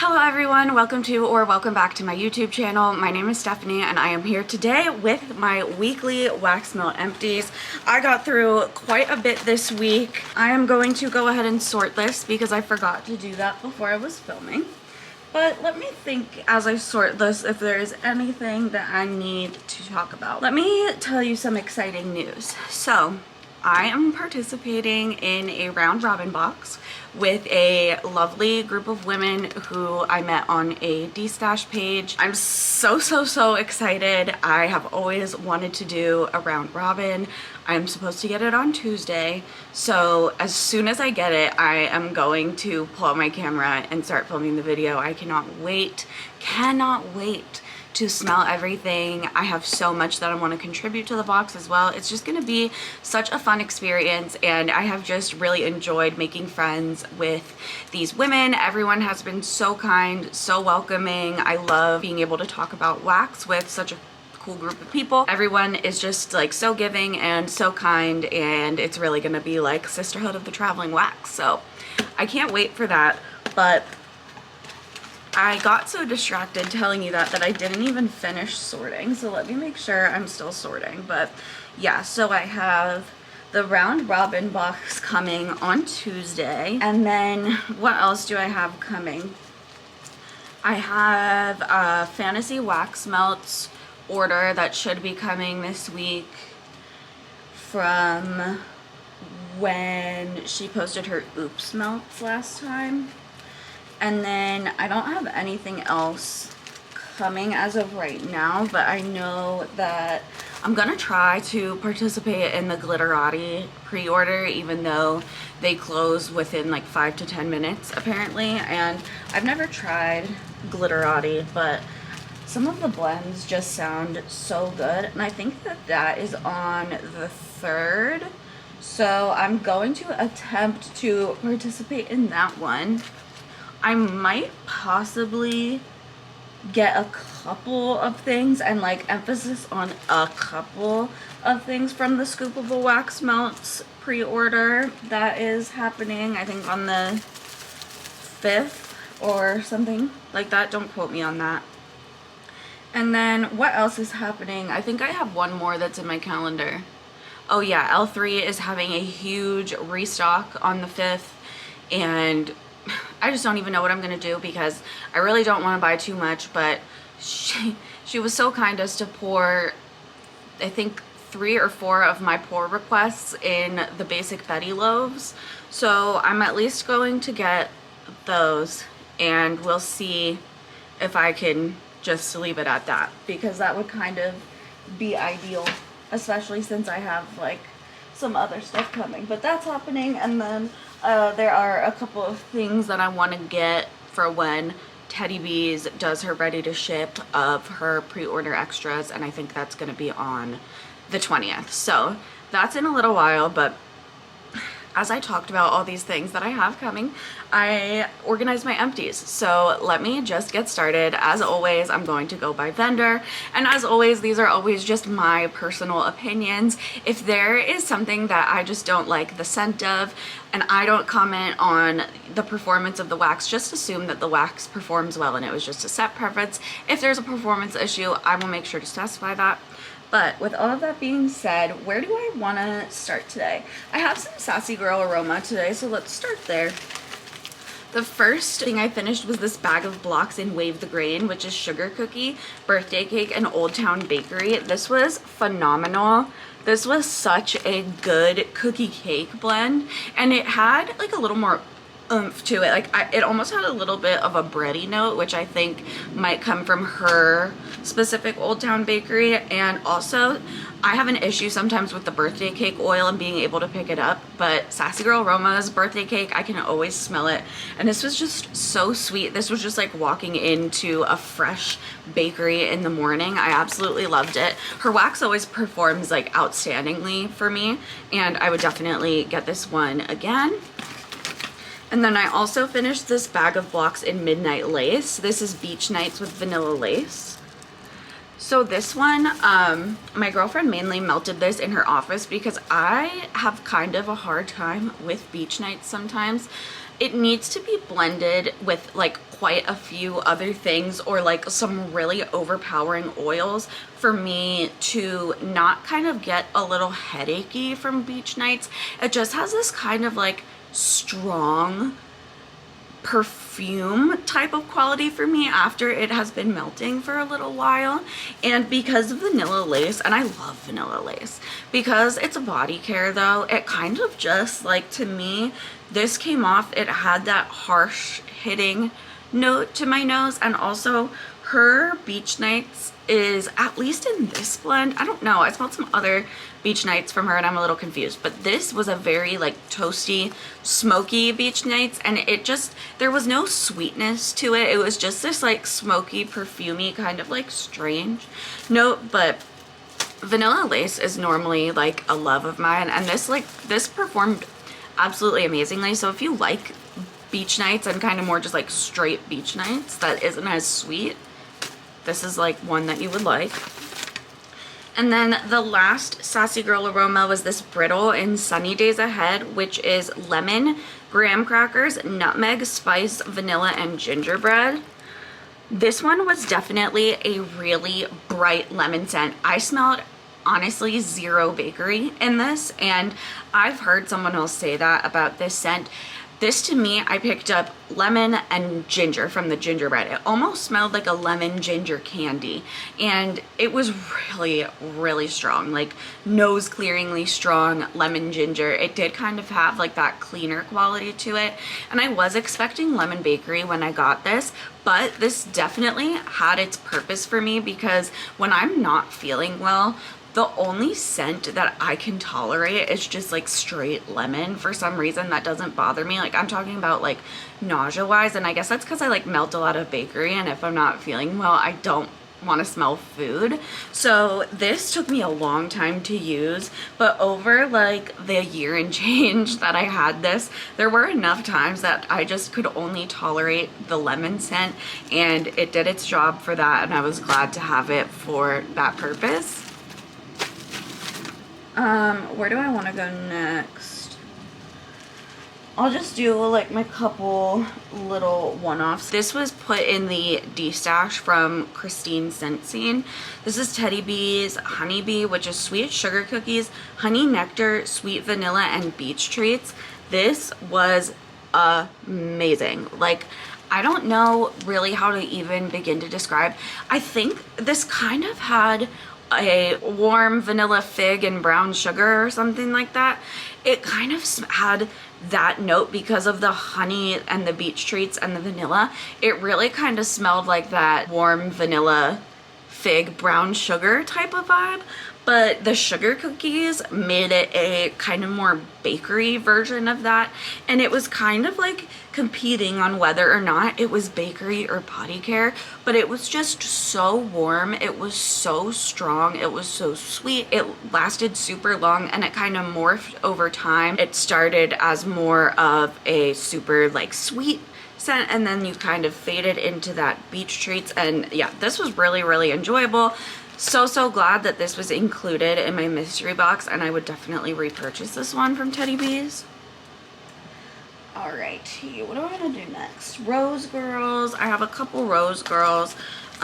Hello everyone, welcome back to my YouTube channel. My name is Stephanie and I am here today with my weekly wax melt empties. I got through quite a bit this week. I am going to go ahead and sort this because I forgot to do that before I was filming. But let me think as I sort this if there is anything that I need to talk about. Let me tell you some exciting news. So I am participating in a round robin box with a lovely group of women who I met on a D-Stash page. I'm so excited. I have always wanted to do a round robin. I'm supposed to get it on Tuesday, so as soon as I get it, I am going to pull out my camera and start filming the video. I cannot wait to smell everything. I have so much that I want to contribute to the box as well. It's just going to be such a fun experience, and I have just really enjoyed making friends with these women. Everyone has been so kind, so welcoming. I love being able to talk about wax with such a cool group of people. Everyone is just like so giving and so kind, and it's really going to be like sisterhood of the traveling wax. So I can't wait for that. But I got so distracted telling you that I didn't even finish sorting. So let me make sure I'm still sorting. But yeah, so I have the round robin box coming on Tuesday. And then what else do I have coming? I have a fantasy wax melts order that should be coming this week from when she posted her oops melts last time. And then I don't have anything else coming as of right now, but I know that I'm gonna try to participate in the Glitterati pre-order, even though they close within like 5 to 10 minutes apparently. And I've never tried Glitterati, but some of the blends just sound so good, and I think that is on the 3rd. So I'm going to attempt to participate in that one. I might possibly get a couple of things, and like emphasis on a couple of things, from the Scoopable Wax Melts pre-order that is happening, I think on the 5th or something like that. Don't quote me on that. And then what else is happening? I think I have one more that's in my calendar. Oh yeah, L3 is having a huge restock on the 5th, and I just don't even know what I'm gonna do because I really don't want to buy too much. But she was so kind as to pour, I think, 3 or 4 of my pour requests in the basic Betty loaves. So I'm at least going to get those, and we'll see if I can just leave it at that, because that would kind of be ideal, especially since I have like some other stuff coming. But that's happening. And then there are a couple of things that I want to get for when Teddy Bees does her ready to ship of her pre-order extras, and I think that's going to be on the 20th. So that's in a little while. But as I talked about all these things that I have coming, I organized my empties. So let me just get started. As always, I'm going to go by vendor. And as always, these are always just my personal opinions. If there is something that I just don't like the scent of, and I don't comment on the performance of the wax, just assume that the wax performs well and it was just a set preference. If there's a performance issue, I will make sure to specify that. But with all of that being said, where do I want to start today? I have some Sassy Girl aroma today, so let's start there. The first thing I finished was this bag of blocks in Wave the Grain, which is sugar cookie, birthday cake, and Old Town Bakery. This was phenomenal. This was such a good cookie cake blend, and it had like a little more oomph to it. Like it almost had a little bit of a bready note, which I think might come from her specific Old Town Bakery. And also I have an issue sometimes with the birthday cake oil and being able to pick it up, but Sassy Girl Aroma's birthday cake, I can always smell it, and this was just so sweet. This was just like walking into a fresh bakery in the morning. I absolutely loved it. Her wax always performs like outstandingly for me, and I would definitely get this one again. And then I also finished this bag of blocks in Midnight Lace. This is Beach Nights with Vanilla Lace. So this one, my girlfriend mainly melted this in her office because I have kind of a hard time with beach nights sometimes. it needs to be blended with like quite a few other things, or like some really overpowering oils, for me to not kind of get a little headachy from beach nights. It just has this kind of like strong perfume type of quality for me after it has been melting for a little while. And because of vanilla lace, and I love vanilla lace, because it's a body care though, it kind of just like, to me, this came off, it had that harsh hitting note to my nose. And also her beach nights is, at least in this blend, I don't know, I smelled some other beach nights from her and I'm a little confused, but this was a very like toasty, smoky beach nights, and it just, there was no sweetness to it. It was just this like smoky, perfumey kind of like strange note. But vanilla lace is normally like a love of mine, and this performed absolutely amazingly. So if you like beach nights and kind of more just like straight beach nights that isn't as sweet, this is like one that you would like. And then the last Sassy Girl aroma was this Brittle in Sunny Days Ahead, which is lemon, graham crackers, nutmeg, spice, vanilla, and gingerbread. This one was definitely a really bright lemon scent. I smelled honestly zero bakery in this, and I've heard someone else say that about this scent. This, to me, I picked up lemon and ginger from the gingerbread. It almost smelled like a lemon ginger candy, and it was really, really strong, like nose clearingly strong lemon ginger. It did kind of have like that cleaner quality to it, and I was expecting lemon bakery when I got this, but this definitely had its purpose for me, because when I'm not feeling well, the only scent that I can tolerate is just like straight lemon. For some reason that doesn't bother me. Like, I'm talking about like nausea wise, and I guess that's because I like melt a lot of bakery, and if I'm not feeling well, I don't want to smell food. So this took me a long time to use, but over like the year and change that I had this, there were enough times that I just could only tolerate the lemon scent, and it did its job for that, and I was glad to have it for that purpose. Where do I want to go next? I'll just do like my couple little one-offs. This was put in the D-stash from Christine Scentscene. This is Teddy Bees Honeybee, which is sweet sugar cookies, honey nectar, sweet vanilla, and beach treats. This was amazing. Like, I don't know really how to even begin to describe. I think this kind of had a warm vanilla fig and brown sugar or something like that. It kind of had that note because of the honey and the beach treats and the vanilla. It really kind of smelled like that warm vanilla fig brown sugar type of vibe, but the sugar cookies made it a kind of more bakery version of that, and it was kind of like competing on whether or not it was bakery or body care, but it was just so warm, it was so strong, it was so sweet, it lasted super long, and it kind of morphed over time. It started as more of a super like sweet scent, and then you kind of faded into that beach treats, and yeah, this was really, really enjoyable. So glad that this was included in my mystery box, and I would definitely repurchase this one from Teddy Bees. Alrighty, what do I want to do next? Rose Girls. I have a couple Rose Girls.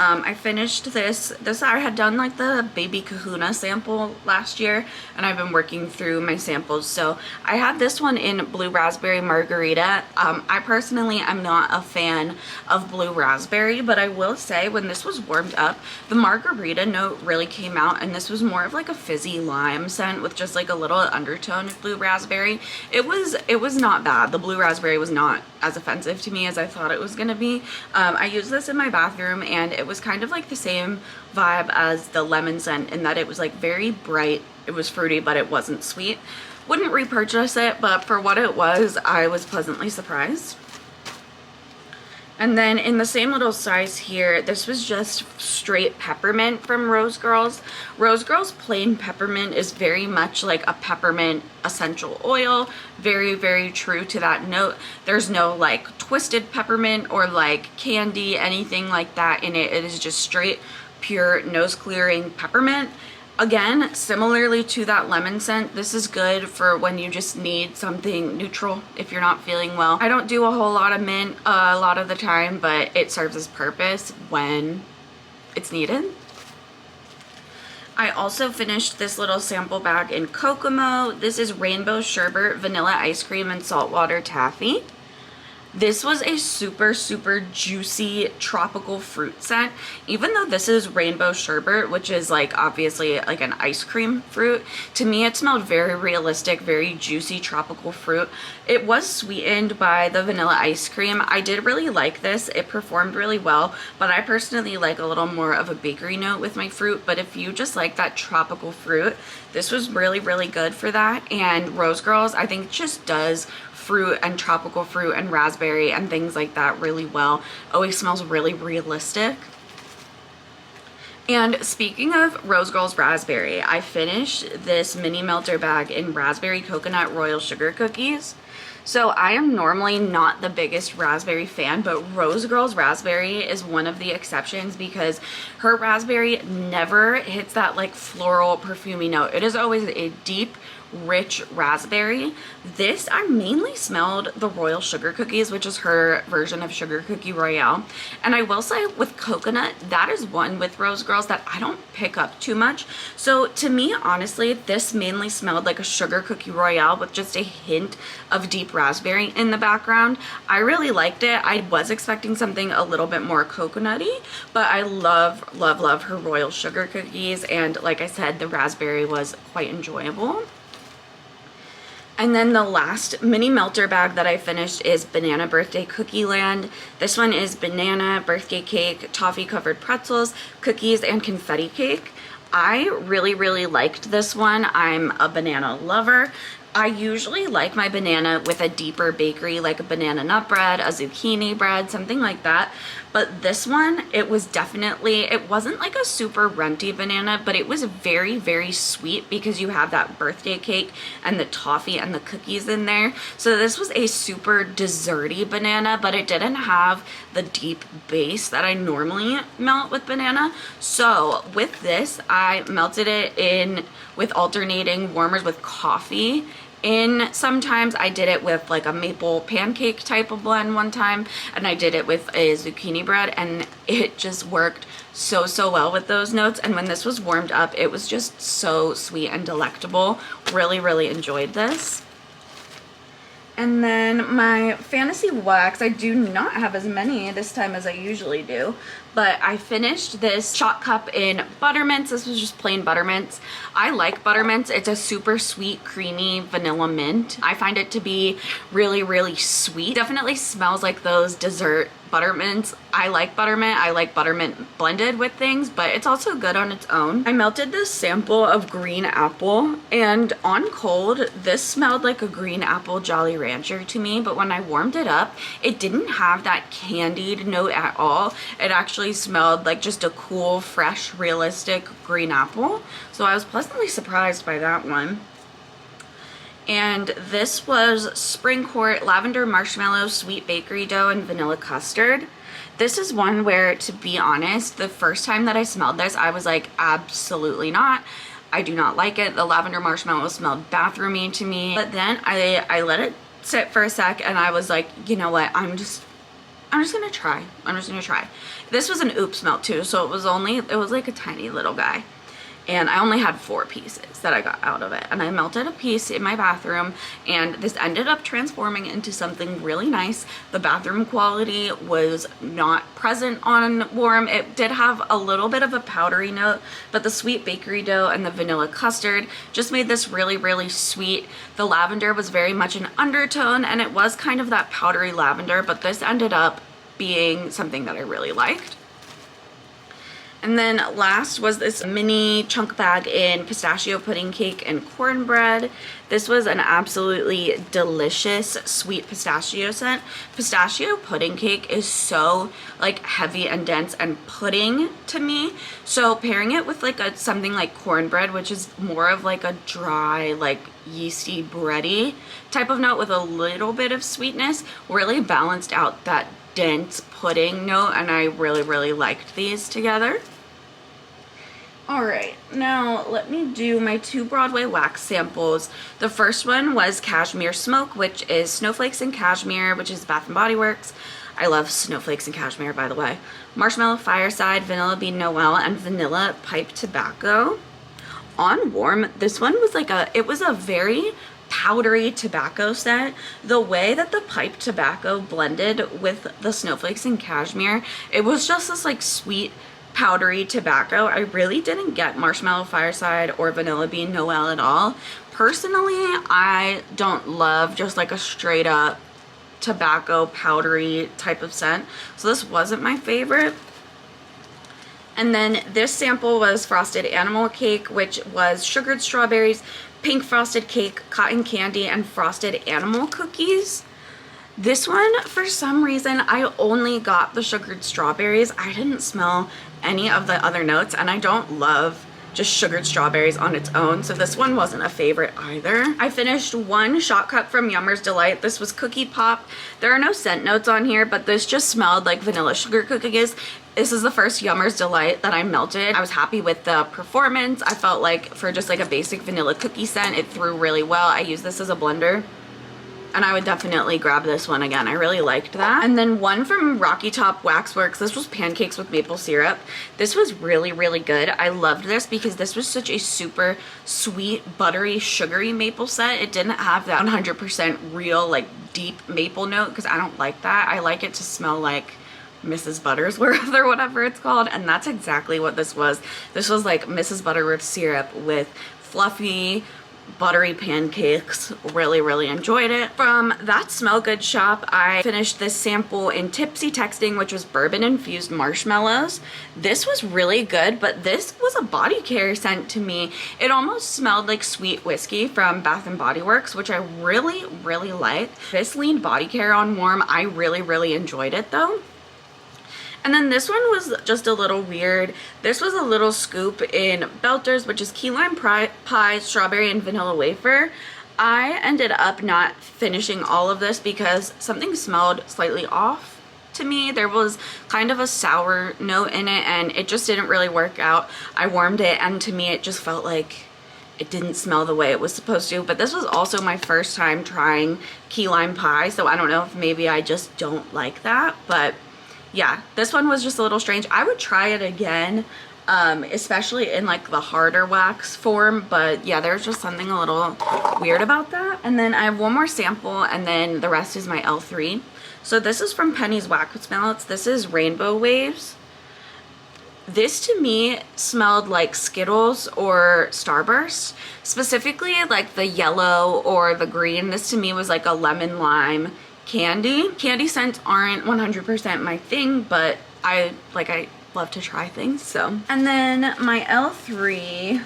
I finished this. I had done like the Baby Kahuna sample last year, and I've been working through my samples. So I had this one in Blue Raspberry Margarita. I personally am not a fan of Blue Raspberry, but I will say when this was warmed up, the Margarita note really came out, and this was more of like a fizzy lime scent with just like a little undertone of Blue Raspberry. It was not bad. The Blue Raspberry was not as offensive to me as I thought it was gonna be. I used this in my bathroom, and it was kind of like the same vibe as the lemon scent in that it was like very bright. It was fruity, but it wasn't sweet. Wouldn't repurchase it, but for what it was, I was pleasantly surprised. And then in the same little size here, this was just straight peppermint from Rose Girls. Rose Girls plain peppermint is very much like a peppermint essential oil. Very, very true to that note. There's no like twisted peppermint or like candy, anything like that in it. It is just straight, pure, nose clearing peppermint. Again, similarly to that lemon scent, this is good for when you just need something neutral if you're not feeling well. I don't do a whole lot of mint a lot of the time, but it serves its purpose when it's needed. I also finished this little sample bag in Kokomo. This is Rainbow Sherbet, Vanilla Ice Cream, and Saltwater Taffy. This was a super, super juicy tropical fruit scent. Even though this is rainbow sherbet, which is like obviously like an ice cream fruit, to me it smelled very realistic, very juicy tropical fruit. It was sweetened by the vanilla ice cream. I did really like this. It performed really well, but I personally like a little more of a bakery note with my fruit. But if you just like that tropical fruit, this was really, really good for that. And Rose Girls, I think, just does fruit and tropical fruit and raspberry and things like that really well. Always smells really realistic. And speaking of Rose Girls Raspberry, I finished this mini melter bag in Raspberry Coconut Royal Sugar Cookies. So I am normally not the biggest raspberry fan, but Rose Girls Raspberry is one of the exceptions because her raspberry never hits that like floral perfumey note. It is always a deep, rich raspberry. This, I mainly smelled the Royal Sugar Cookies, which is her version of Sugar Cookie Royale. And I will say with coconut, that is one with Rose Girls that I don't pick up too much. So to me, honestly, this mainly smelled like a Sugar Cookie Royale with just a hint of deep raspberry in the background. I really liked it. I was expecting something a little bit more coconutty, but I love, love, love her Royal Sugar Cookies. And like I said, the raspberry was quite enjoyable. And then the last mini melter bag that I finished is Banana Birthday Cookie Land. This one is banana, birthday cake, toffee covered pretzels, cookies, and confetti cake. I really, really liked this one. I'm a banana lover. I usually like my banana with a deeper bakery, like a banana nut bread, a zucchini bread, something like that. But this one, it was definitely, it wasn't like a super runty banana, but it was very, very sweet because you have that birthday cake and the toffee and the cookies in there. So this was a super desserty banana, but it didn't have the deep base that I normally melt with banana. So with this, I melted it in with alternating warmers with coffee. Sometimes I did it with like a maple pancake type of blend one time, and I did it with a zucchini bread, and it just worked so, so well with those notes. And when this was warmed up, it was just so sweet and delectable. Really, really enjoyed this. And then my fantasy wax, I do not have as many this time as I usually do, but I finished this shot cup in Buttermints. This was just plain Buttermints. I like Buttermints. It's a super sweet, creamy vanilla mint. I find it to be really, really sweet. Definitely smells like those dessert Buttermints. I like Buttermint. I like Buttermint blended with things, but it's also good on its own. I melted this sample of green apple, and on cold, this smelled like a green apple Jolly Rancher to me, but when I warmed it up, it didn't have that candied note at all. It actually smelled like just a cool, fresh, realistic green apple. So I was pleasantly surprised by that one. And this was Spring Court Lavender Marshmallow Sweet Bakery Dough and Vanilla Custard. This is one where, to be honest, the first time that I smelled this, I was like, absolutely not. I do not like it. The lavender marshmallow smelled bathroomy to me. But then I let it sit for a sec, and I was like, you know what, I'm just gonna try. I'm just gonna try. This was an oops melt too, so it was like a tiny little guy. And I only had 4 pieces that I got out of it. And I melted a piece in my bathroom, and this ended up transforming into something really nice. The bathroom quality was not present on warm. It did have a little bit of a powdery note, but the sweet bakery dough and the vanilla custard just made this really, really sweet. The lavender was very much an undertone, and it was kind of that powdery lavender, but this ended up being something that I really liked. And then last was this mini chunk bag in pistachio pudding cake and cornbread. This was an absolutely delicious sweet pistachio scent. Pistachio pudding cake is so like heavy and dense and pudding to me. So pairing it with like something like cornbread, which is more of like a dry, like yeasty, bready type of note with a little bit of sweetness, really balanced out that dense pudding note, and I really, really liked these together. Alright, now let me do my 2 Broadway wax samples. The first one was Cashmere Smoke, which is Snowflakes and Cashmere, which is Bath & Body Works. I love Snowflakes and Cashmere, by the way. Marshmallow Fireside, Vanilla Bean Noel, and Vanilla Pipe Tobacco. On warm, this one was like it was a very powdery tobacco scent. The way that the pipe tobacco blended with the Snowflakes and Cashmere, it was just this like sweet, powdery tobacco. I really didn't get Marshmallow Fireside or Vanilla Bean Noel at all. Personally, I don't love just like a straight up tobacco powdery type of scent, so this wasn't my favorite. And then this sample was Frosted Animal Cake, which was sugared strawberries, pink frosted cake, cotton candy, and frosted animal cookies. This one, for some reason, I only got the sugared strawberries. I didn't smell any of the other notes, and I don't love just sugared strawberries on its own, so this one wasn't a favorite either. I finished 1 shot cup from Yummer's Delight. This was Cookie Pop. There are no scent notes on here, but this just smelled like vanilla sugar cookies. This is the first Yummer's Delight that I melted. I was happy with the performance. I felt like for just like a basic vanilla cookie scent, it threw really well. I use this as a blender, and I would definitely grab this one again. I really liked that. And then one from Rocky Top Waxworks. This was Pancakes with Maple Syrup. This was really, really good. I loved this because this was such a super sweet, buttery, sugary maple scent. It didn't have that 100% real, like, deep maple note, because I don't like that. I like it to smell like Mrs. Buttersworth or whatever it's called, and that's exactly what this was. This was like Mrs. Butterworth syrup with fluffy, buttery pancakes. Really, really enjoyed it. From ThatSmellGoodShop, I finished this sample in Tipsy Texting, which was bourbon infused marshmallows. This was really good, but this was a body care scent to me. It almost smelled like sweet whiskey from Bath & Body Works, which I really, really liked. This leaned body care on warm. I really, really enjoyed it though. And then this one was just a little weird. This was a little scoop in Belter's, which is key lime pie, strawberry, and vanilla wafer. I ended up not finishing all of this because something smelled slightly off to me. There was kind of a sour note in it, and it just didn't really work out. I warmed it, and to me it just felt like it didn't smell the way it was supposed to. But this was also my first time trying key lime pie, so I don't know if maybe I just don't like that, but yeah, this one was just a little strange. I would try it again, especially in like the harder wax form, but yeah, there's just something a little weird about that. And then I have one more sample, and then the rest is my L3. So this is from Penny's Wax Melts. This is Rainbow Waves. This to me smelled like Skittles or Starburst, specifically like the yellow or the green. This to me was like a lemon lime candy. Candy scents aren't 100% my thing, but I love to try things, so. And then my L3,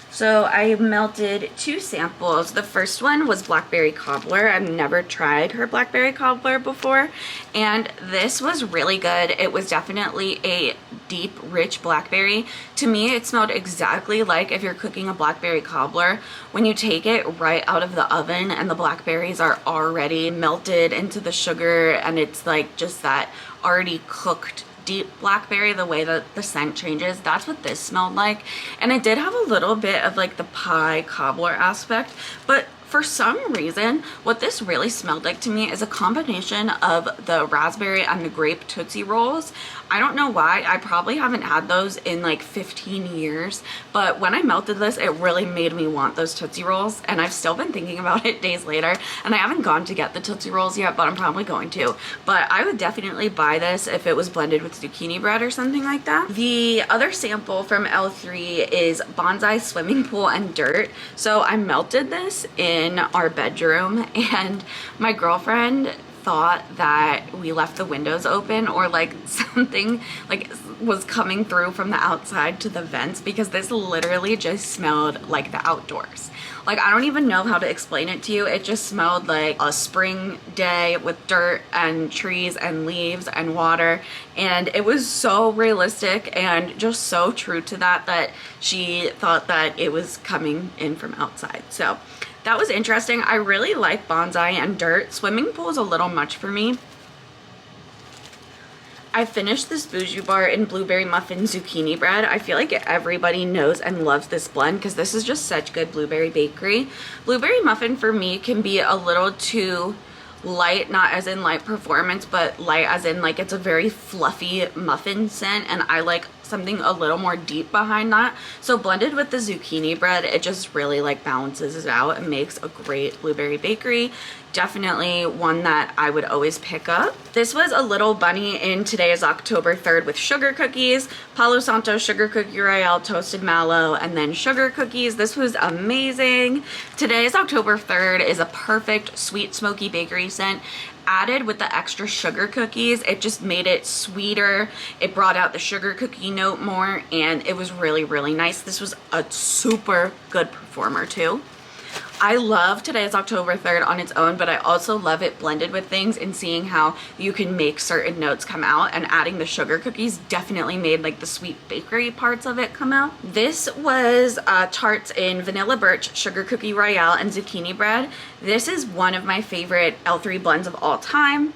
so I melted 2 samples. The first one was Blackberry Cobbler. I've never tried her Blackberry Cobbler before, and this was really good. It was definitely a deep, rich blackberry. To me, it smelled exactly like if you're cooking a blackberry cobbler, when you take it right out of the oven and the blackberries are already melted into the sugar, and it's like just that already cooked deep blackberry, the way that the scent changes. That's what this smelled like. And it did have a little bit of like the pie cobbler aspect, but for some reason, what this really smelled like to me is a combination of the raspberry and the grape Tootsie Rolls. I don't know why. I probably haven't had those in like 15 years, but when I melted this, it really made me want those Tootsie Rolls, and I've still been thinking about it days later, and I haven't gone to get the Tootsie Rolls yet, but I'm probably going to. But I would definitely buy this if it was blended with zucchini bread or something like that. The other sample from L3 is Bonsai Swimming Pool and Dirt. So I melted this in our bedroom, and my girlfriend thought that we left the windows open, or like something like was coming through from the outside to the vents, because this literally just smelled like the outdoors. Like, I don't even know how to explain it to you. It just smelled like a spring day with dirt and trees and leaves and water, and it was so realistic and just so true to that she thought that it was coming in from outside. So that was interesting. I really like Bonsai and Dirt. Swimming Pool is a little much for me. I finished this BJU Bar in blueberry muffin zucchini bread. I feel like everybody knows and loves this blend because this is just such good blueberry bakery. Blueberry muffin for me can be a little too light, not as in light performance, but light as in like it's a very fluffy muffin scent, and I like something a little more deep behind that. So blended with the zucchini bread, it just really like balances it out and makes a great blueberry bakery. Definitely one that I would always pick up. This was a little bunny in Today is October 3rd with sugar cookies, Palo Santo sugar cookie royale, toasted mallow, and then sugar cookies. This was amazing. Today is October 3rd is a perfect sweet smoky bakery scent. Added with the extra sugar cookies, it just made it sweeter. It brought out the sugar cookie note more, and it was really, really nice. This was a super good performer too. I love Today is October 3rd on its own, but I also love it blended with things and seeing how you can make certain notes come out, and adding the sugar cookies definitely made like the sweet bakery parts of it come out. This was Tarts in vanilla birch, sugar cookie royale, and zucchini bread. This is one of my favorite L3 blends of all time.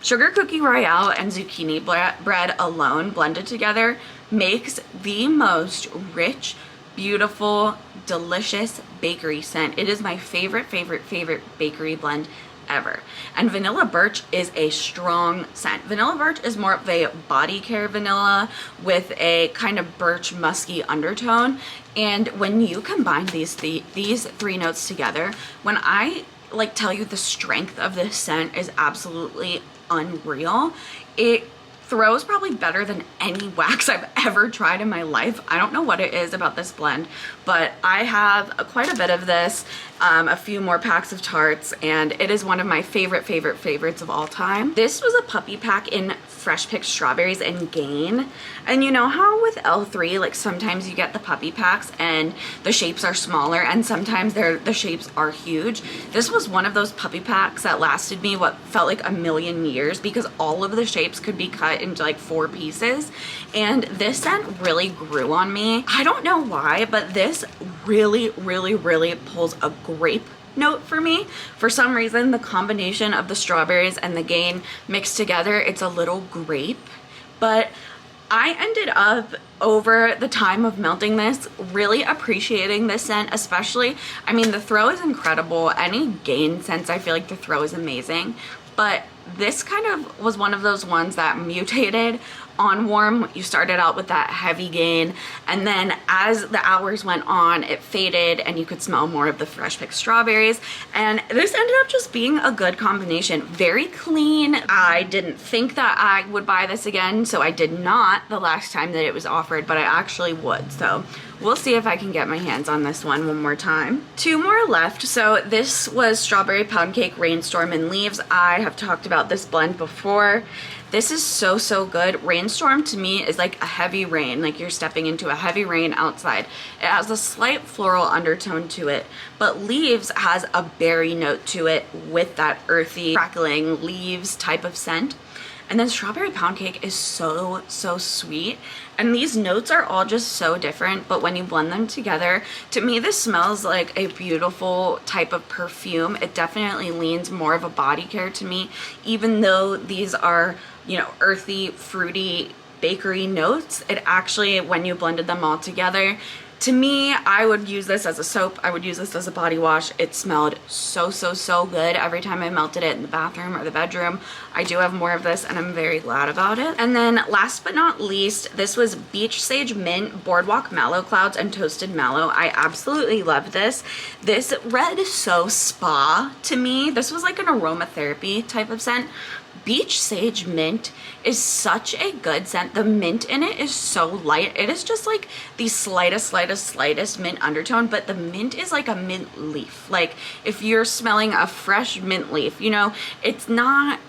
Sugar cookie royale and zucchini bread alone blended together makes the most rich, beautiful, delicious bakery scent. It is my favorite bakery blend ever. And vanilla birch is a strong scent. Vanilla birch is more of a body care vanilla with a kind of birch musky undertone. And when you combine these three notes together, when I like tell you the strength of this scent is absolutely unreal. It throws probably better than any wax I've ever tried in my life. I don't know what it is about this blend, but I have quite a bit of this, a few more packs of Tarts, and it is one of my favorites of all time. This was a puppy pack in fresh picked strawberries and Gain. And you know how with L3, like sometimes you get the puppy packs and the shapes are smaller, and sometimes the shapes are huge. This was one of those puppy packs that lasted me what felt like a million years, because all of the shapes could be cut into like 4 pieces, and this scent really grew on me. I don't know why, but this really pulls a grape note for me. For some reason, the combination of the strawberries and the Gain mixed together, it's a little grape. But I ended up, over the time of melting this, really appreciating this scent, especially, I mean, the throw is incredible. Any Gain scents, I feel like the throw is amazing. But this kind of was one of those ones that mutated on warm. You started out with that heavy Gain, and then as the hours went on, it faded and you could smell more of the fresh picked strawberries, and this ended up just being a good combination. Very clean. I didn't think that I would buy this again, so I did not the last time that it was offered, but I actually would. So we'll see if I can get my hands on this one more time. 2 more left. So this was Strawberry Pound Cake, Rainstorm, and Leaves. I have talked about this blend before. This is so good. Rainstorm to me is like a heavy rain, like you're stepping into a heavy rain outside. It has a slight floral undertone to it, but Leaves has a berry note to it with that earthy, crackling leaves type of scent. And then Strawberry Pound Cake is so sweet. And these notes are all just so different, but when you blend them together, to me this smells like a beautiful type of perfume. It definitely leans more of a body care to me, even though these are, you know, earthy, fruity, bakery notes. It actually, when you blended them all together, to me, I would use this as a soap. I would use this as a body wash. It smelled so good every time I melted it in the bathroom or the bedroom. I do have more of this, and I'm very glad about it. And then last but not least, this was Beach Sage Mint, Boardwalk Mallow Clouds, and Toasted Mallow. I absolutely love this. This read so spa to me. This was like an aromatherapy type of scent. Beach Sage Mint is such a good scent. The mint in it is so light. It is just like the slightest mint undertone, but the mint is like a mint leaf. Like if you're smelling a fresh mint leaf, you know, it's not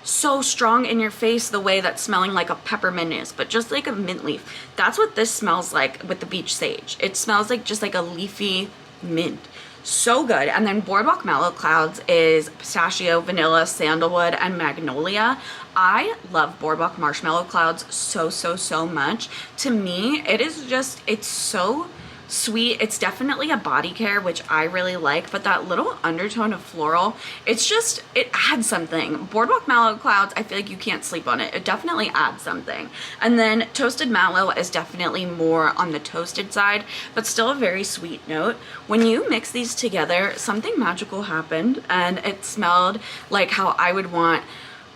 so strong in your face the way that smelling like a peppermint is, but just like a mint leaf. That's what this smells like with the Beach Sage. It smells like just like a leafy mint. So good. And then Boardwalk Mallow Clouds is pistachio, vanilla, sandalwood, and magnolia. I love Boardwalk Marshmallow Clouds so much. To me, it is just, it's so sweet. It's definitely a body care, which I really like, but that little undertone of floral, it's just, it adds something. Boardwalk Mallow Clouds, I feel like you can't sleep on it. It definitely adds something. And then Toasted Mallow is definitely more on the toasted side, but still a very sweet note. When you mix these together, something magical happened, and it smelled like how I would want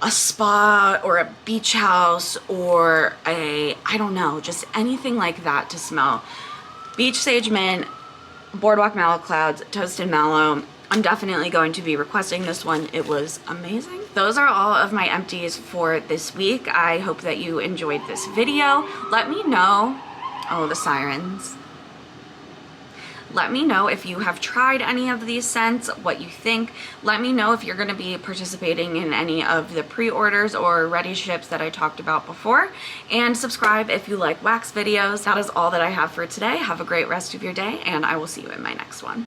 a spa or a beach house or a, I don't know, just anything like that to smell. Beach Sage Mint, Boardwalk Mallow Clouds, Toasted Mallow. I'm definitely going to be requesting this one. It was amazing. Those are all of my empties for this week. I hope that you enjoyed this video. Let me know, oh, the sirens. Let me know if you have tried any of these scents, what you think. Let me know if you're going to be participating in any of the pre-orders or ready ships that I talked about before. And subscribe if you like wax videos. That is all that I have for today. Have a great rest of your day, and I will see you in my next one.